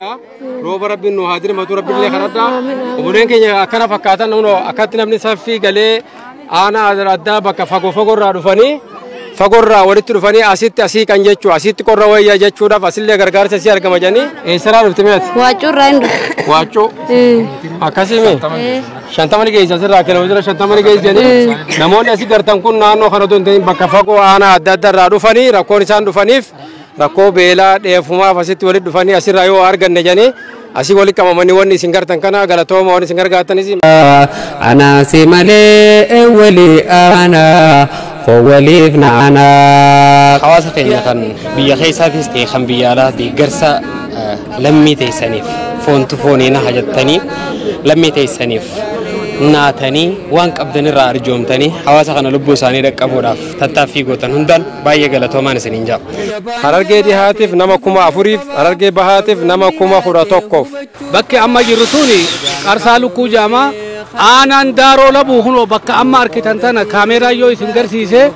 روب ربي إنه هادر ما تربي اللي خردا وبنين كي أكنا فكاتنا إنه أكتنا من سافي قالي أنا أدرى بك فقر رادفني فقر وريت رفني أسيت أسيك أنجتشو أسيت كورا ويا جتشو دا فاسيل غرغار سيار كمجاني إسرار رتميت واجو رايندو واجو أكاسيمي شنتامني جايز أسر راكنا وزرا شنتامني جايز جاني نمون أسي كرتم كون نانو خنودون تين بك فقو أنا أدرى رادفني ركون إنسان رفنيف ركو بيلا ديفما فاسيت وريت رفني أسير رايو أرجن نجاني أسي ولي كم ماني وني سينغر تنكنا غلطو ماني سينغر غاتني سي أنا سيمالي ولي أنا فوليف نعنا خواص خينا كان بيخيسا تستي خم بيالا دي جرسا لمي تيسنيف فون تفونينا حاجتني لمي تيسنيف ناتني وانك أبدني رارجوم تاني خواص خنا لبوساني رك أبوراف تتافي قطن هندل باي غلطو ما نسنينجا هررجي دي هاتف نما كوما أفوريف هررجي بهاتف نما كوما خراتوكوف بكي أما جرتوني أرسالو كوجاما أنا ندارو لبو هنو بكا أما أركتنتنا كاميرا يو سنجر سيسه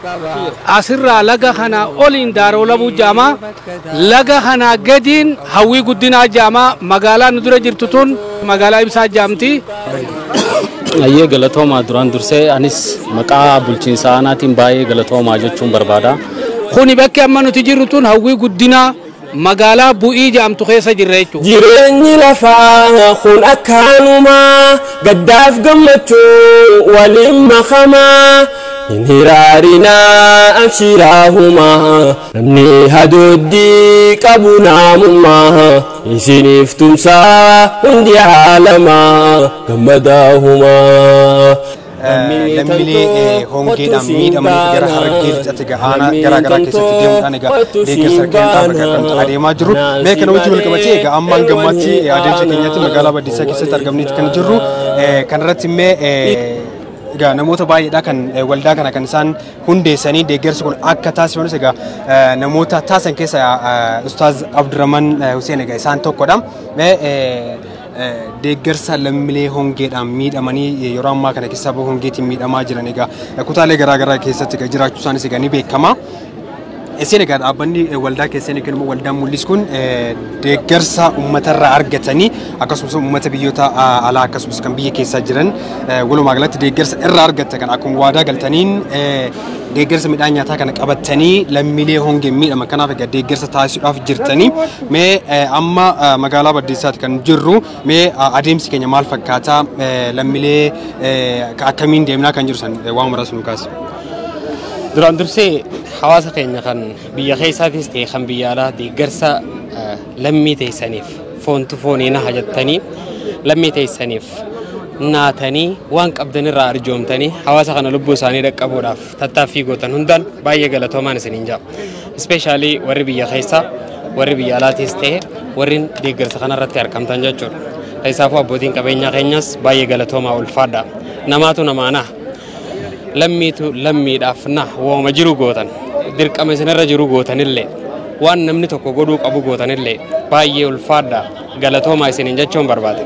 أسرع لغا خنا أولين دارو لبو جاما لغا خنا قدين هوي قدنا جاما مغالا ندر جرتتون مغالا إبسا جامتي أيه غلطو ما دران درسه أنيس مكا بلچين ساناتين باي غلطو ما جچون بربادا خوني بكي أما نتجرتون هوي قدنا مغالا بوئي جامتو خيسا جريچو جيريني لفا خون أكانوما قداف قمتو ولما خما انهرارنا أفشراهما نمني هدودي قبنا مما يسنفتم سا هندي عالما قمداهما لملي هونجي دامي جرا حركة تجاهنا جرا كيسة تجيم أنا جا ديك سركين تابع كم ما جرو لكن وجه بالكمتي جا أمان جماتي أدين سكينياتي مقالة بديسا كيسة ترجمني كان جرو كان رتمي جا نموت باي دا كان والدا كان كنسان هندي سني ديجر سكون أكتاس يونس جا نموت تاسن كيسة أستاذ عبد الرحمن حسين جا سان توك قدام deeggarsa lammiilee hongeedhaan miidhamanii yeroo ammaa kana keessa hongeetiin miidhamaa jiran egaa kutaalee garaa garaa keessatti jiraachuu isaaniis egaa ni beekama. Isin egaa dhaabbanni waldaa keessanii kennu waldaan mul'is kun deeggarsa uummatarraa argatanii akkasumas uummata biyyoota alaa akkasumas kan biyya keessa jiran walumaa galatti deeggarsa irraa argatan kan akkuma waadaa galtaniin deeggarsa midhaan nyaataa kana qabatanii lammiilee hongee miidhama kanaaf egaa deeggarsa taasisuudhaaf jirtanii mee amma magaalaa Baddeessaatti kan jirru mee adeemsi keenya maal fakkaata lammiilee akkamiin deemnaa kan jiru san waan muraasa nu kaasa. duraan dursee hawaasa keenya kan biyya keessaatis ta'e kan biyya alaa deeggarsa lammii teessaniif foontu fooniina hajattanii lammii teessaniif naatanii waan qabdanirraa arjoomtanii hawaasa kana lubbuu isaanii dhaqqabuudhaaf tattaaffii gootan hundaan baay'ee galatoomaan isiniin jira. Ispeeshaalii warri biyya keessaa warri biyya alaatis ta'e warri deeggarsa kanarratti argamtan jechuudha. Isaafuu abbootiin qabeenyaa keenyas baay'ee galatoomaa ulfaadha. Namaatu namaana lammiitu lammiidhaaf na wooma jiru gootan dirqama isinirra jiru gootanillee waan namni tokko godhuu qabu gootanillee baay'ee ulfaadha galatoomaa isiniin jechuun barbaada.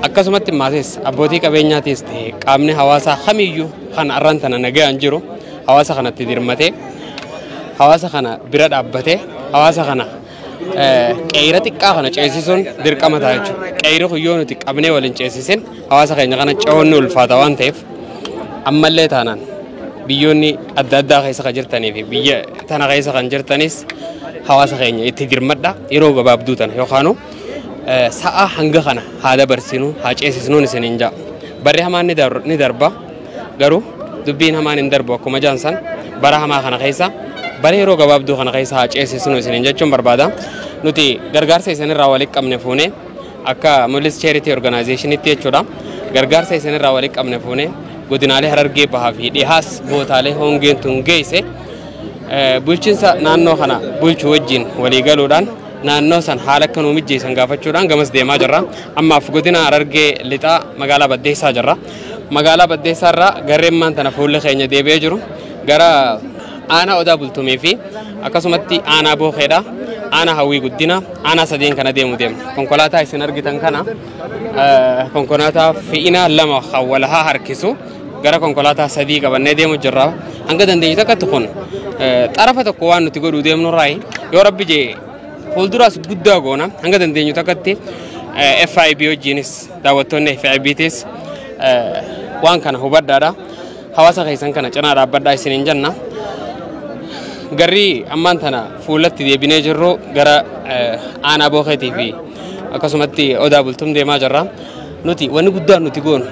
Akkasumatti maatis abbootii qabeenyaatis ta'e qaamni hawaasaa kamiyyuu kan arrantana nagaan jiru hawaasa kanatti dirmatee hawaasa kana bira dhaabbatee hawaasa kana qeeyra xiqqaa kana ceesisuun dirqama ta'a jechuudha. Qeeyri kuyyoo nuti qabnee waliin ceesisin hawaasa keenya kana ce'oonni ulfaata waan ta'eef ammallee taanaan biyyoonni adda addaa keessa kan jirtanii fi biyya tana keessa kan jirtanis hawaasa keenya itti dirmadha yeroo gabaabduu tana yookaanu sa'a hanga kana haala barsinu haa ceesisnuun isiniin jaa. Barri hamaan ni darba garuu dubbiin hamaan hin darbu akkuma jaansan bara hamaa kana keessa bara yeroo gabaabduu kana keessa haa ceesisnu isiniin jechuun barbaada. Nuti gargaarsa isinirraa walitti qabne fuune akka Mul'is Charity Organizationitti jechuudha. Gargaarsa isinirraa walitti qabne fuune godinaalee Harargee bahaa fi dhihaas bootaalee hongeen tun geesse bulchiinsa naannoo kana bulchuu wajjin walii galuudhaan naannoo san haala akka nuu mijjeessan gaafachuudhaan gamas deemaa jirra. Ammaaf godina Harargee lixaa magaalaa Baddeessaa jirra. Magaalaa Baddeessaa irraa garreemmaan tana fuulli keenya deebi'ee jiru gara aanaa Odaa Bultumee fi akkasumatti aanaa Bookeedha. Aanaa Hawwii Guddina aanaa sadeen kana deemna. Konkolaataa isin argitan kana konkolaataa fe'ina lama walahaa harkisu gara konkolaataa sadii qabannee deemu jirra. Hanga dandeenye takkatti kun xarafa tokko waan nuti godhuu deemnu raayi yoo rabbi jee fuulduras guddaa goona hanga dandeenyu takkatti FIB wajjinis daawwattoonni FIBtis waan kana hubadhaadha hawaasa keessan kana cinaa dhaabbadhaa isiniin jenna garri ammaan tana fuulatti deebinee jirru gara aanaa bookeetii fi akkasumatti odaa bultum deemaa jirra nuti wanni guddaan nuti goonu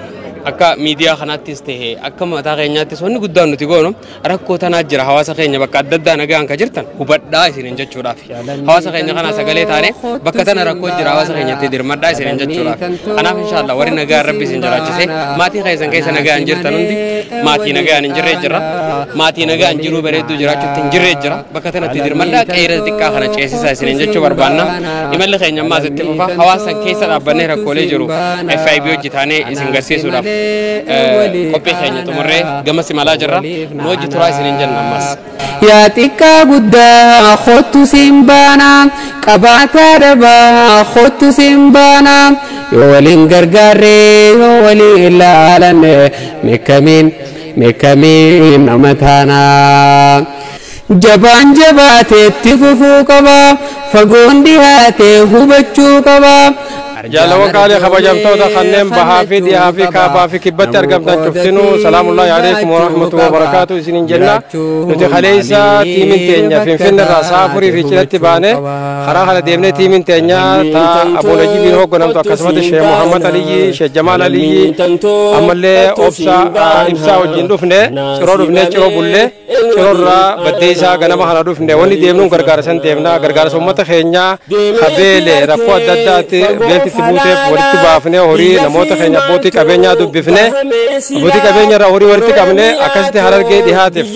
akka miidiyaa kanaattis ta'e akka mataa keenyaattis wanni guddaan nuti goonu rakkoo tanaa jira hawaasa keenya bakka adda addaa nagaan ka jirtan hubadhaa isiniin jechuudhaaf hawaasa keenya kana sagalee taane bakka tana rakkoo jira hawaasa keenyatti dirmadhaa isiniin jechuudhaaf kanaaf inshallah warri nagaan rabbi isin jiraachise maatii keessan keessa nagaan jirtan hundi maatii nagaan hin jirre jira maatii nagaan jiruu bareedduu jiraachuutti hin jirre jira bakka tanatti dirmadhaa qeera xiqqaa kana ceesisaa isiniin jechuu barbaanna imalli keenya ammaas itti fufa hawaasa keessa dhaabbannee rakkoolee jiru FIB hojii taanee isin garsiisuudhaaf qophii keenya xumurree gamas imalaa jirra nu hojii turaa isiniin jenna ammas yaa xiqqaa guddaa kottu simbaana qabaataa dhabaa kottu simbaana yoo waliin gargaarree yoo waliin ilaalanne meekamiin nama taanaa jabaan jabaateetti fufuu qaba fagoon dhihaatee hubachuu qaba جالوا قال خبجمتوا خنم بهافي ديافي كابافي كبت أرقمتن شفتنو سلام الله عليكم ورحمة الله وبركاته سنين جنة نتخليسا تيمين تينيا فين الرسافري في جلت بانه خرا خلا ديمنه تيمين تينيا تا أبو نجيب بن هو كنام تو قسمت الشيخ محمد علي شيخ جمال علي أمله إبسا وجندوفنه شرودوفنه شروبوله شرورا بديسا كنام هنادوفنه وني ديمنو غرغارسن ديمنا غرغارس أمته خينيا خبيله رفوا دادات بيت تبوته ورتي بافنه هوري نموت خينيا بوتي كابينيا دبفنه بوتي كابينيا هوري ورتي كابنه أكاسته هررجي دهاتف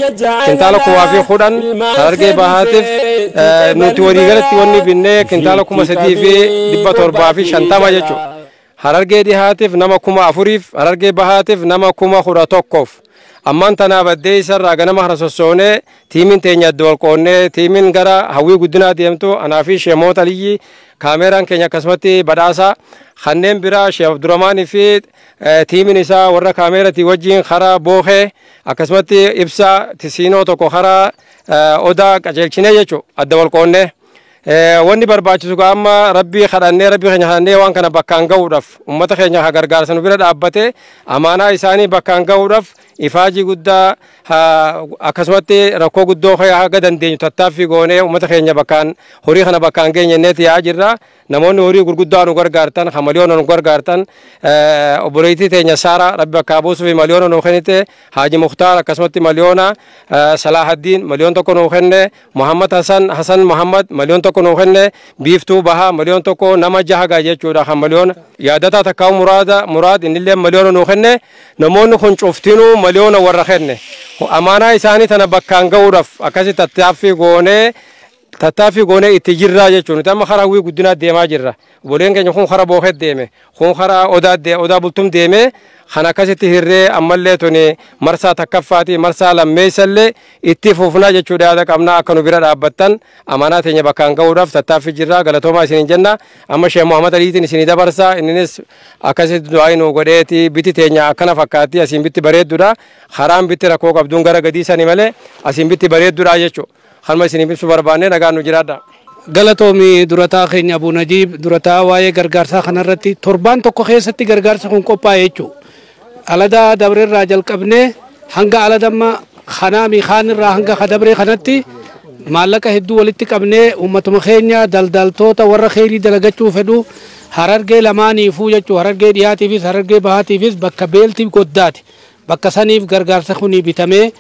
كنتالو كوافي خودان هررجي بهاتف نوتوري غلطي وني بينه كنتالو كوما سدي في دبا توربا في شنتا ما يجو هررجي دهاتف نما كوما أفوريف هررجي بهاتف نما كوما خورا توكوف أمان تنا بدي سر راجنا مهرسوسونه تيمين تينيا دول كونه تيمين غرا هوي قدنا ديمتو أنا في شموت علي كاميران كينيا كسمتي بداسا خنّم برا شيخ عبد الرحمن في تيمين إسا ورا كاميرا توجين خرا بوخه كسمتي إبسا تسينو تكو خرا أودا كجلشينه يجو الدول كونه واني برباچسو اما ربي خدانه ربي خنه وان كان بكانغا ودف امته خنه غرغار سن بيرد ابته امانه اساني بكانغا ودف افاجي غدا اكسمتي ركو غدو خيا غدن دين تتافي غونه امته خنه بكان هوري خنا بكانغه نيت يا جرا نمون هوري غرغدا نو غرغارتن خمليون نو غرغارتن اوبريتي تي سارا ربي كابوس في مليون نو خنته حاجي مختار اكسمتي مليونا صلاح الدين مليون تكو نو خنه محمد حسن محمد مليون تكو خنّه بيفتو بها مليون تكو نما جهة جيتشورا خم مليون يادتا تكاو مراد إن اللي مليون نوخنّه نمون خن شفتينو مليون ورخنّه أمانة إنساني تنبكان جورف أكاسي تتافي غونه اتجرا جيتشون تام خرا وي غدنا ديما جرا بولين كن خون خرا بوخت ديمه خون خرا اودا بولتم ديمه خنا كاسي تهري امله توني مرسا تكفاتي مرسا لميسله اتفوفنا جيتشو دادا كمنا كانوا بيرا ابتن امانات ني بكان غورف تتافي جرا غلطوما سين جنة اما شيخ محمد علي تن سيني دبرسا اننس اكاسي دعاينو غديتي بيتي تينيا كنا فكاتي اسين بيتي بريد دودا خرام بيتي ركو قبدون غرا غديسا نيمله اسين بيتي بريد دودا جيتشو خلما سيني بيسو بربانه نغانو جرادا galatoomii durataa keenya Abu Najiib durataa waa'ee gargaarsaa kanarratti torbaan tokko keessatti gargaarsa kun qophaa'e jechuudha. Aladaa dabreerraa jalqabnee hanga aladamma kanaamii kaanirraa hanga kadabree kanatti maallaqa hedduu walitti qabnee uummatuma keenya daldaltoota warra kheyrii dalagachuu fedhu Harargee lamaaniifuu jechuudha. Harargee dhiyaatiifis Harargee bahaatiifis bakka beeltii goddaati. Bakka saniif gargaarsa kuni bitamee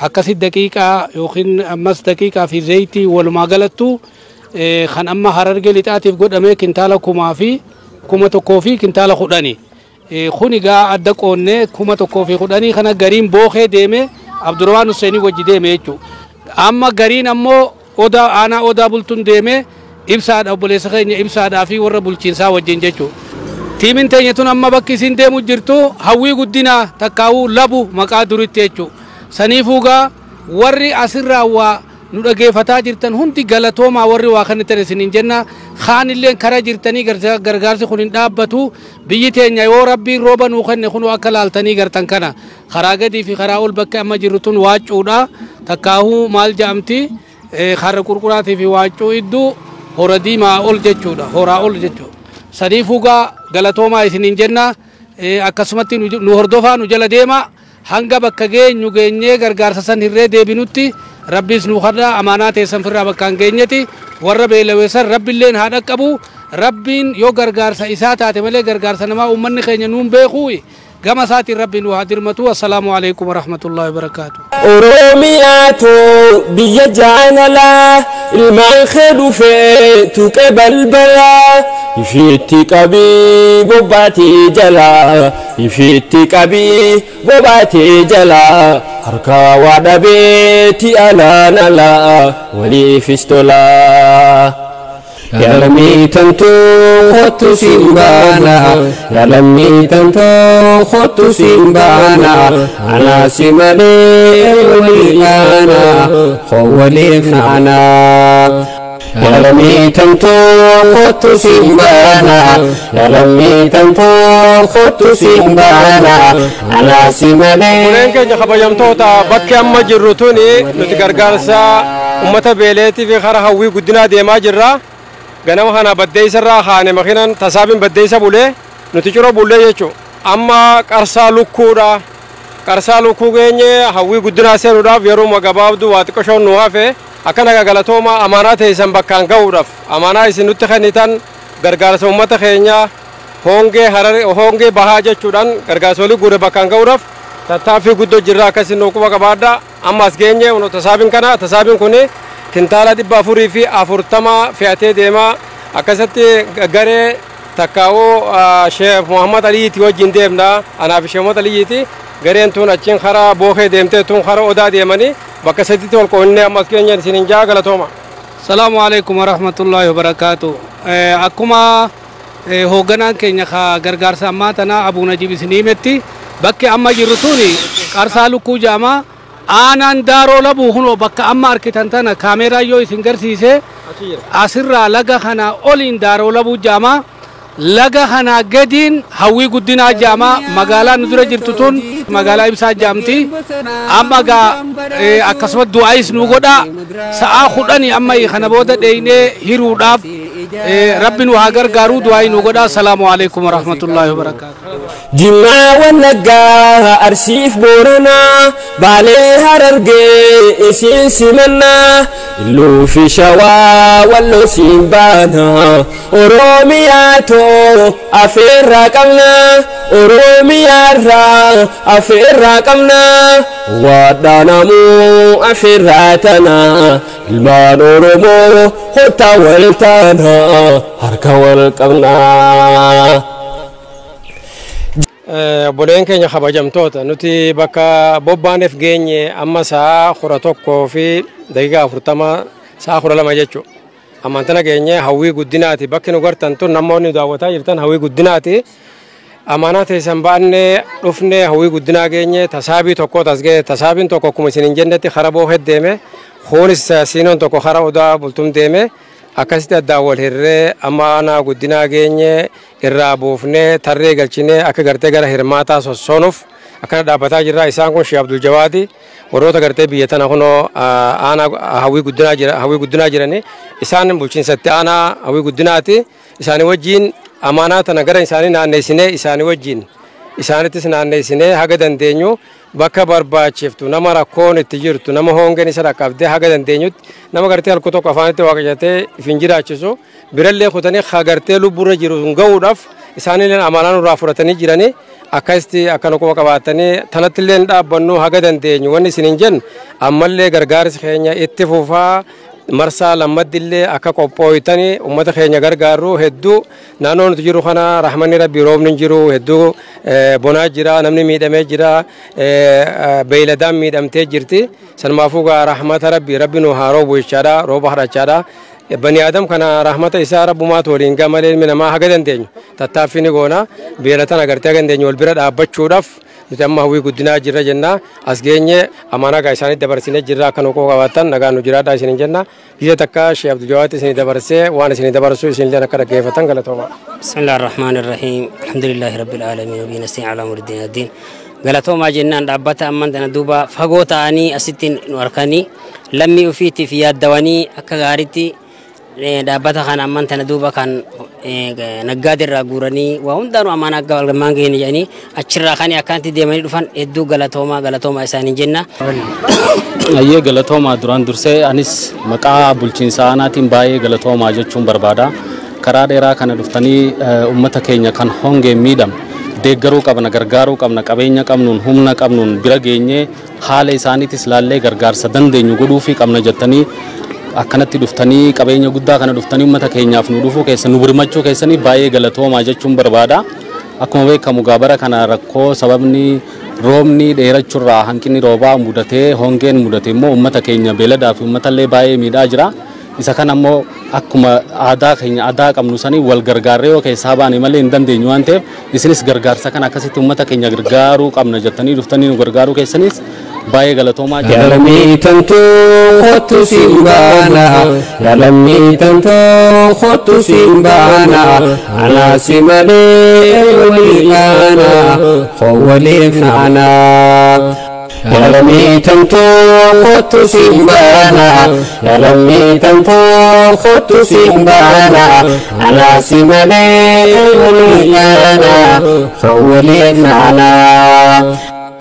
akkasi daqiiqaa yookiin ammas daqiiqaa fi zayitii walumaa galattu kan amma Harargee lixaatiif godhamee kintaala 1,000 fi kintaala 10 kuni gaa adda qoonnee 1,010 kana gariin bookhee deeme Abdurrahman Hussein wajji deeme jechuudha. Amma gariin ammoo aanaa odaa bultuun deeme ibsaadha obboleessa keenya ibsaadhaa fi warra bulchiinsaa wajjin jechuudha. Tiimiin teenya tun amma bakki isin deemu jirtu hawwii guddinaa takkaawuu labu maqaa duritti jechuudha. Saniifuu gaa warri asirraa waa nu dhageeffataa jirtan hundi galatoomaa warri waa kanatti isiniin jenna kaanillee kara jirtanii gargaarsi kun hin dhaabbatu biyyi teenya yoo rabbiin rooba nuu kenne kun akka laaltanii gartan kana karaa gadii fi karaa ol bakka amma jirru tun waacuudha takkaahuu maal jedhamti karra qurquraatii fi waacuu iddoo horadii maa ol jechuudha horaa ol jechuudha sadiifuugaa galatoomaa isiniin jenna akkasumatti nu hordofaa nu jala deema hanga bakka geenyu geenyee gargaarsa san hirree deebinutti rabbiis nu hadha amaanaa teessan firraa bakkaan geenyeti warra beelaweessan rabbiilleen haa dhaqqabu rabbiin yoo gargaarsa isaa taate malee gargaarsa namaa uummanni keenya nuun beekuu gama saatiin rabbiin waa dirmatu assalaamu alaykum warahmatullahi wabarakaatu oromiyaatu biyya jaalalaa ilmaan kee dhufee tuqe balbalaa ifiitti qabii bobbaatii jalaa ifiitti qabii bobbaatii jalaa harkaa waa dhabeeti alaan alaa waliifis tolaa يا لمي تنتو خط سيمبانا يا لمي تنتو خط سيمبانا أنا سيمالي وليانا خوالي فنانا يا لمي تنتو خط سيمبانا يا لمي تنتو خط سيمبانا أنا سيمالي ولين كان خبيم توتا بكي أما جرتوني نتقرقارسا أمتا بيليتي في خرا هوي قدنا ديما جرا ganama kana baddeessa irraa haane makinan tasaabin baddeessa bulee nuti ciro bulee jechuun amma qarsaa lukkuu geenye hawwii guddinaa seenuudhaaf yeroo gabaabduu waa xiqqooshoon nu hafe akkana galatooma amaanaa teessan bakkaan ga'uudhaaf amaanaa isin nutti kennitan gargaarsa uummata keenya hongee bahaa jechuudhaan gargaarsa olii guure bakkaan ga'uudhaaf tattaaffii guddoo jirra akkasiin nu quba qabaadha amma as geenye tasaabin kuni kintaala 440 fe'atee deema akkasatti garee takkaawoo Sheekh Muhammad Aliiti wajjin deemna anaaf Sheekh Muhammad Aliiti gareen tun achiin karaa bookee deemtee tun karaa odaa deemanii bakka sadiitti wal qoonnee ammas keenya isinin jaa galatooma. Salaamu alaykum warahmatullahi wabarakaatu. Akkuma hoogganaan keenya gargaarsa ammaa tana Abuu Najiib isinii himetti bakki amma jirru tuni qarsaa lukkuu jaamaa aanaan daaroo labuu hunoo bakka amma arkitan tana kaameeraa yoo isin garsiise asirraa laga kana oliin daaroo labuu jaamaa laga kana gadiin hawwii guddinaa jaamaa magaalaa nu dura jirtu tun magaalaa ibsaa jaamti amma gaa akkasuma du'aayis nu godha sa'aa 10 amma kana booda dheeynee hiruudhaaf rabbi nu haa gargaaru du'aayi nu godha assalaamu alaykum warahmatullahi wabarakaatu. Jimmaa wannaggaa arsiif booranaa baalee harargee isiin simannaa illuu fi shawaa walloo siin baanaa oromiyaatoo afeerraa qabnaa oromiyaarraa afeerraa qabnaa waadhaanamuu afeerraa tanaa ilmaan oromoo hottaa wal taanaa harka wal qabnaa. Boleen keenya kabajamtoota nuti bakka bobbaaneef geenye amma sa'a 11 fi daqiiqaa 40 sa'a 12 jechuudha. Ammaan tana geenye hawwii guddinaati bakki nu gartan tun namoonni daawwataa jirtan hawwii guddinaati. Amaanaa teessan baannee dhufne hawwii guddinaa geenye tasaabii tokko tasgee tasaabiin tokko akkuma isin hin jennetti karaa boohee deeme hoonis siinoon tokko karaa odaa bultum deeme. Akkasitti addaan wal hirree amaanaa guddinaa geenye irraa buufnee tarree galchinee akka gartee gara hirmaataa sossoonuuf akkana dhaabbataa jirra. Isaan kun Sheekh Abdul Jawaadi warroota gartee biyya tana kunoo aanaa hawwii guddinaa jirani. Isaan bulchiinsatti aanaa hawwii guddinaati. Isaanii wajjin amaanaa tana gara isaanii naanneessinee isaanii wajjin isaanittis naanneessinee haga dandeenyu bakka barbaachiftu nama rakkoon itti jirtu nama hongeen isa rakkabdee haga dandeenyutti nama gartee halku tokko afaanitti waaqachatee ifin jiraachisu birallee kutanii hagartee lubburra jiru ga'uudhaaf isaaniillee amaanaa nurraa fudhatanii jiranii akkasitti akkana quba qabaatanii tanattillee dhaabbannu haga dandeenyu wanni isin hin jennu ammallee gargaarsi keenya itti fufaa marsaa lammaddillee akka qophooytanii ummata keenya gargaaru hedduu naannoo nuti jiru kana rahmanni rabbii roobni jiru hedduu bonaa jira namni miidhamee jira beeyladaan miidhamtee jirti sanumaafuu gaa rahmata rabbii nu haa roobu jechaadha rooba hadhachaadha bani aadam kana rahmata isaa rabbumaatu waliin gamalee ilmi namaa haga dandeenyu tattaaffii ni goona beelatan agartee haga dandeenyu wal bira dhaabbachuudhaaf nuti amma hawwii guddinaa jirra jenna as geenye amaanaa gaa isaanii dabarsinee jirra akka nu qabaatan nagaan nu jiraadha isinin jenna biyya takka Sheekh Abdul Jawaad isinii dabarsee waan isinii dabarsu isinillee akka dhaggeeffatan galatooma. Bismillahir Rahmanir Rahim alhamdulillahi rabbil alamin wa bihi nasta'in ala umuri din galatooma jennaan dhaabbata amman tana duuba fagoo ta'anii asittiin nu arkanii lammii ofiitiif yaaddawanii akka gaariitti dhaabbata kana amman tana duuba kan naggaadirraa guuranii waa hundaanuu ammaan akka walgamaan geenye jedhanii achirraa kan akkanatti deemanii dhufan hedduu galatoomaa isaanii jenna. Ayyee galatoomaa duraan dursee anis maqaa bulchiinsa aanaatiin baay'ee galatoomaa jechuun barbaada. Karaa dheeraa kana dhuftanii uummata keenya kan hongeen miidhame deeggaruu qabna, gargaaruu qabna, qabeenya qabnuun, humna qabnuun bira geenyee haala isaaniitis laallee gargaarsa dandeenyu godhuufii qabna jettanii akkanatti dhuftanii qabeenya guddaa kana dhuftanii uummata keenyaaf nu dhufuu keessan nu birmachuu keessanii baay'ee galatoomaa jechuun barbaada. Akkuma beekamu gaabara kana rakkoo sababni roobni dheerachuurraa hanqinni roobaa mudatee hongeen mudate immoo uummata keenya beeladaa fi uummatallee baay'ee miidhaa jira. Isa kana immoo akkuma aadaa keenya aadaa qabnu sanii wal gargaarree yoo keessaa baane malee hin dandeenyu waan ta'eef isinis gargaarsa kana akkasitti uummata keenya gargaaruu qabna jettanii dhuftanii nu gargaaruu keessanis baay'ee galatoomaa jira. Yalamii tantoo kottu simbaana yalamii tantoo kottu simbaana anaasi malee waliyaana waliif naana. Yalamii tantoo kottu simbaana yalamii tantoo kottu simbaana anaasi malee waliyaana waliif naana.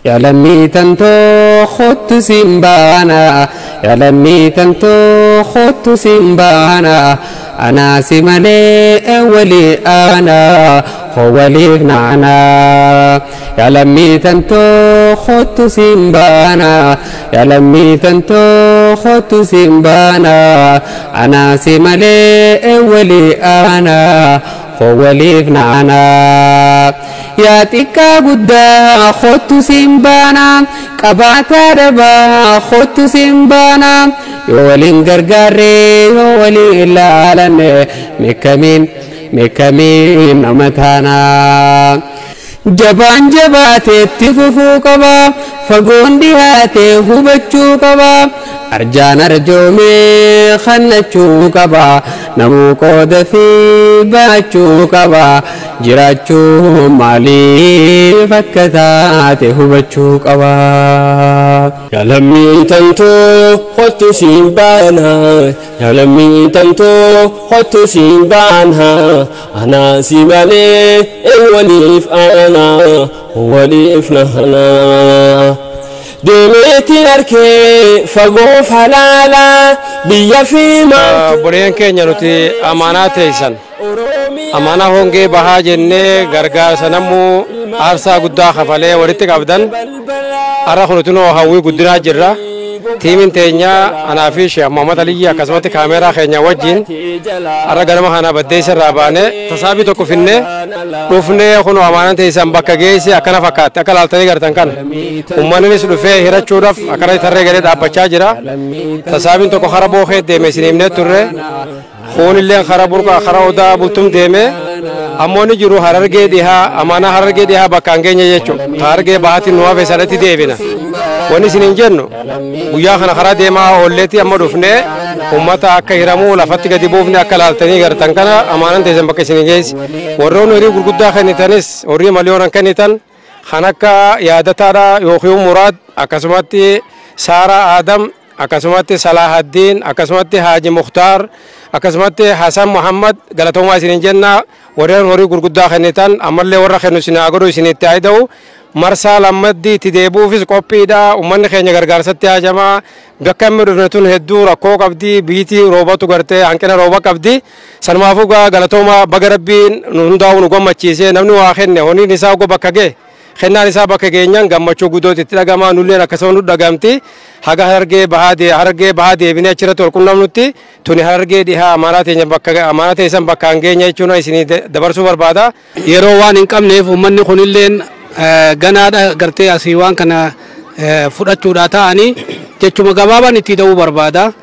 Yalamii tantoo kottu simbaana yalamii tantoo kottu simbaana anaasi malee waliyaana waliif naana. Yalamii tantoo kottu simbaana yalamii tantoo kottu simbaana anaasi malee waliyaana waliif naana. Yaa xiqqaa guddaa kottu simbaana qabaataa dhabaa kottu simbaana yoo waliin gargaarree yoo waliin ilaalanne meeqamiin nama taana. Jabaan jabaateetti fufuu qaba fagoon dhiyaatee hubachuu qaba arjaan arjoomee khannachuu qaba namuu qooda fi baachuu qaba jiraachuu maaliif akka taate hubachuu qaba. Yalamii tantoo kottu simbaana yalamii tantoo kottu simbaana anaasi malee waliif ana waliif nahana. Deemeti arkee fagoof halaala biyya fi Boreen keenya nuti amaanaa teessan amaanaa hongee bahaa jennee gargaarsa namuu aarsaa guddaa kafalee walitti qabdan har'a kunutunoo hawwii guddinaa jirra. Tiimiin teenya anaa fi Sheekh Muhammad Aliyyi akkasumatti kaameeraa keenya wajjin har'a ganama kana baddeessa irraa baane tasaabii tokko finnee dhufnee kunoo amaanaan teessan bakka geesse akkana fakkaatti akka laaltanii gartan kana uummannis dhufee hirachuudhaaf akkana tarree galee dhaabbachaa jira. Tasaabiin tokko hara bookee deeme isin himnee turre kuunillee hara burqa hara odaa bultum deeme ammoonni jiru Harargee dhihaa amaanaa Harargee dhihaa bakkaan geenya jechuudha. Harargee bahaatiin nu hafe sanatti deebina. Wanni isin hin jennu guyyaa kana karaa deemaa oolleetti amma dhufnee ummata akka hiramuu lafatti gadi buufne akka laaltanii gartan kana amaanaan teessan bakka isin geessi. Warroonni horii gurguddaa kennitanis horii maliyoonan kennitan kan akka yaadataadha yookiin muraad akkasumatti Saara Adam akkasumatti Salahaddiin akkasumatti Haaji Mukhtaar akkasumatti Hasan Muhammad galatoomaa isin hin jenna. Warreen horii gurguddaa kennitan ammallee warra kennu isin haa godhu isinitti haida'u. Marsaa lammaddii itti deebuufis qophiidha. Uummanni keenya gargaarsatti haajamaa bakka inni dhufne tun hedduu rakkoo qabdi biitii roobatu gartee hanqina rooba qabdi. Sanumaafuu galatooma baga rabbiin hundaa'u nu gammachiisee namni waa kenne honiin isaa ogo bakka ga'e kennaan isaa bakka geenyaan gammachuu guddootti itti dhagamaa nulleen akkasuma nu dhagamti. Haga Harargee bahaa deebinee achirratti wal qunnamnutti tuni Harargee dhihaa amaanaa teessan bakkaan geenya jechuun isinii dabarsuu barbaada. Yeroo waan hin qabneef uummanni kunilleen ganaadha gartee asii waan kana fudhachuudha ta'anii jechuma gabaabaan itti ta'uu barbaada.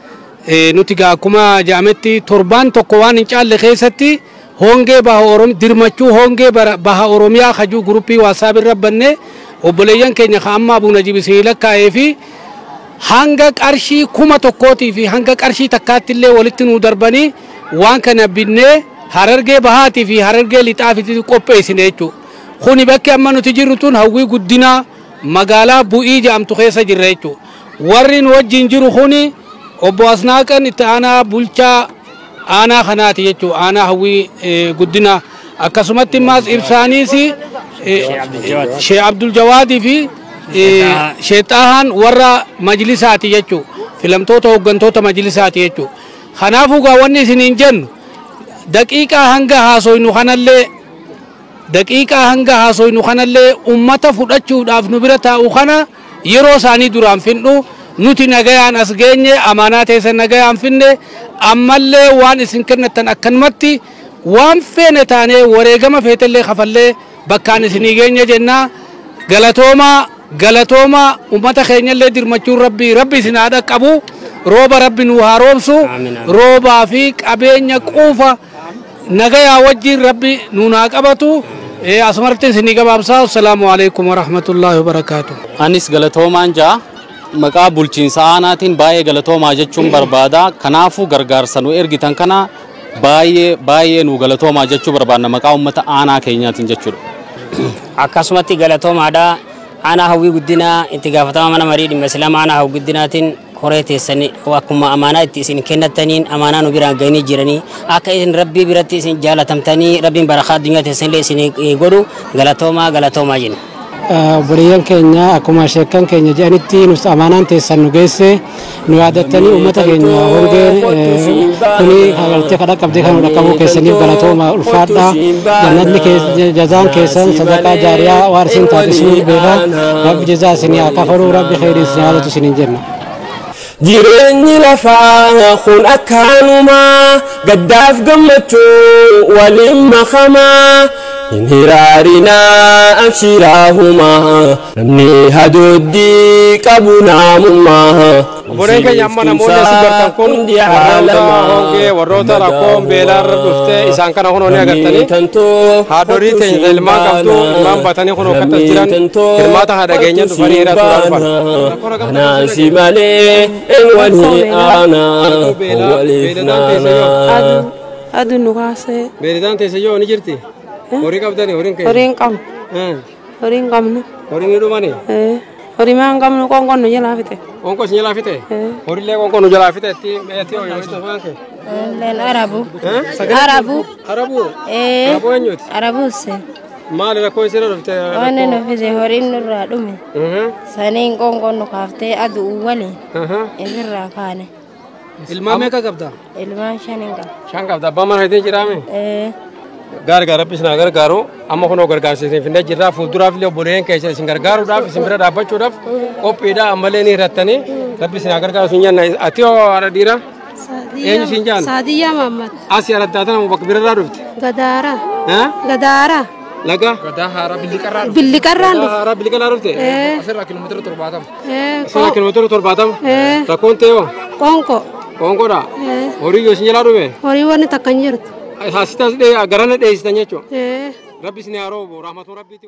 Nuti akkuma jaametti torbaan tokko waan hin caalle keessatti hongee baha Oromiyaa dirmachuu hongee baha Oromiyaa hajuu guruppii waasaab irra banne obboleeyyan keenya amma Abuu Najiib isinii lakkaa'ee fi hanga qarshii 1,000 fi hanga qarshii takkaatti illee walitti nu darbanii waan kana binnee Harargee bahaatii fi Harargee lixaafitti qopheessine jechuudha. Kuni bakki amma nuti jirru tun hawwii guddinaa magaalaa Bu'ii jedhamtu keessa jirra jechuudha. Warri nu wajjin jiru kuni obbo Asnaaqan itti aanaa bulchaa aanaa kanaati jechuudha. Aanaa hawwii guddina akkasumatti immaas ibsaaniisi Sheekh Abdul Jawaadii fi Sheexaahaan warra majlisaati jechuudha. Filamtoota hooggantoota majlisaati jechuudha. Kanaafuu wanni isiniin jennu daqiiqaa hanga haasoynu kanallee ummata fudhachuudhaaf nu bira taa'u kana yeroo isaanii duraan finnu nuti nagayaan as geenye amaanaa teessan nagayaan finne ammallee waan isin kennatan akkanumatti waan feene taanee wareegama feetellee kafallee bakkaan isinii geenye jenna. Galatooma ummata keenyallee dirmachuun rabbi isin haadha qabu. Rooba rabbi nu haaromsu roobaa fi qabeenya quufa nagayaa wajjin rabbi nu naa qabatu. Asumarratti isinii gabaabsaa. Assalaamu alaykum wa rahmatullahi wa barakaatuh. Anis galatoomaan jaa maqaa bulchiinsa aanaatiin baay'ee galatoomaa jechuun barbaada. Kanaafuu gargaarsa nu ergitan kana baay'ee nu galatoomaa jechuu barbaadna maqaa uummata aanaa keenyaatiin jechuudha. Akkasumatti galatoomaadha. Aanaa hawwii guddinaa itti gaafatama mana marii dhimma islaamaa aanaa hawwii guddinaatiin koree teessanii akkuma amaanaa itti isin kennataniin amaanaa nu biraan gahanii jiranii akka isin rabbii biratti isin jaalatamtanii rabbiin barakaa addunyaa teessanillee isin godhu galatoomaa jenna. Obboleeyyan keenya akkuma sheekan keenya jedhanitti nus amaanaan teessan nu geesse nu yaadattanii uummata keenya hongeen kuni hagaltee kadha qabdee kan dhaqqabuu keessaniif galatooma ulfaadha. Jannatni jazaan keessan sadaqaa jaariyaa waan isin taasisuu beeka rabbi jazaa isinii akka furuu rabbi khayrii isin haadatu isiniin jenna. Jireenyi lafaa kun akkaanumaa gaddaaf gammachuu waliin makamaa hinhiraarina abshiraahuma namni hadooddi qabu naamummaa. Obboleen keenya amma namoonni as gartan kun warroota rakkoon beelaarra dhuftee isaan kana kunoo ni agartanii haadholii teenya ilmaan qabdu ilmaan batanii kunoo kattas jiran hirmaata haadha keenya dhufanii hiraatuudhaaf dhufan. Kanaasi malee en wali aanaa waliif naanaa. Aduu nu kaasee. Beeladaan teessa yoo ni jirti? Horii qabdani horiin keessa? Horiin qabnu. Horiin qabnu. Horiin ni dhumani? Horii maan qabnu qoonqoon nu jalaa fite. Qoonqoon si jalaa fite? Horiillee qoonqoon nu jalaa fite itti hooyyoo itti afaan kee? Arabu. Arabu? Arabu eenyuuti? Arabuusse. Maali rakkoo isirra dhufte? Wanni nu fise horiin nurraa dhume. Saniin qoonqoon nu kaaftee aduu waliin. Isirraa kaane. Ilmaan meeqa qabda? Ilmaan shanin qaba. Shan qabda. Abbaan mana keetiin jiraame? Gargaara rabbis na gargaaru amma kunoo gargaarsiisin finne jirraa fuulduraaf illee obboleen keessa isin gargaaruudhaaf isin bira dhaabbachuudhaaf qophiidha ammallee ni hirrattanii rabbis na gargaaru sin jenna. Ati hoo haadha dhiira? Eenyu sin jaan? Saadiyyaa Mahammad. Asii araddaatan bakka birarraa dhufte? Gadaara. Gadaara. Laga? Billiqarraan dhufte? Billiqarraa dhufte? Asirraa kiiloomeetira 70. Asirraa kiiloomeetira 70? Rakkoon ta'e hoo? Qoonqoo. Qoonqoodha? Horii yoo sin jalaa dhume? Horii wanni takka hin jirtu. Hasitas garana dheessitan jechuudha. Rabbi isin haa roobu rahmatu rabbiiti.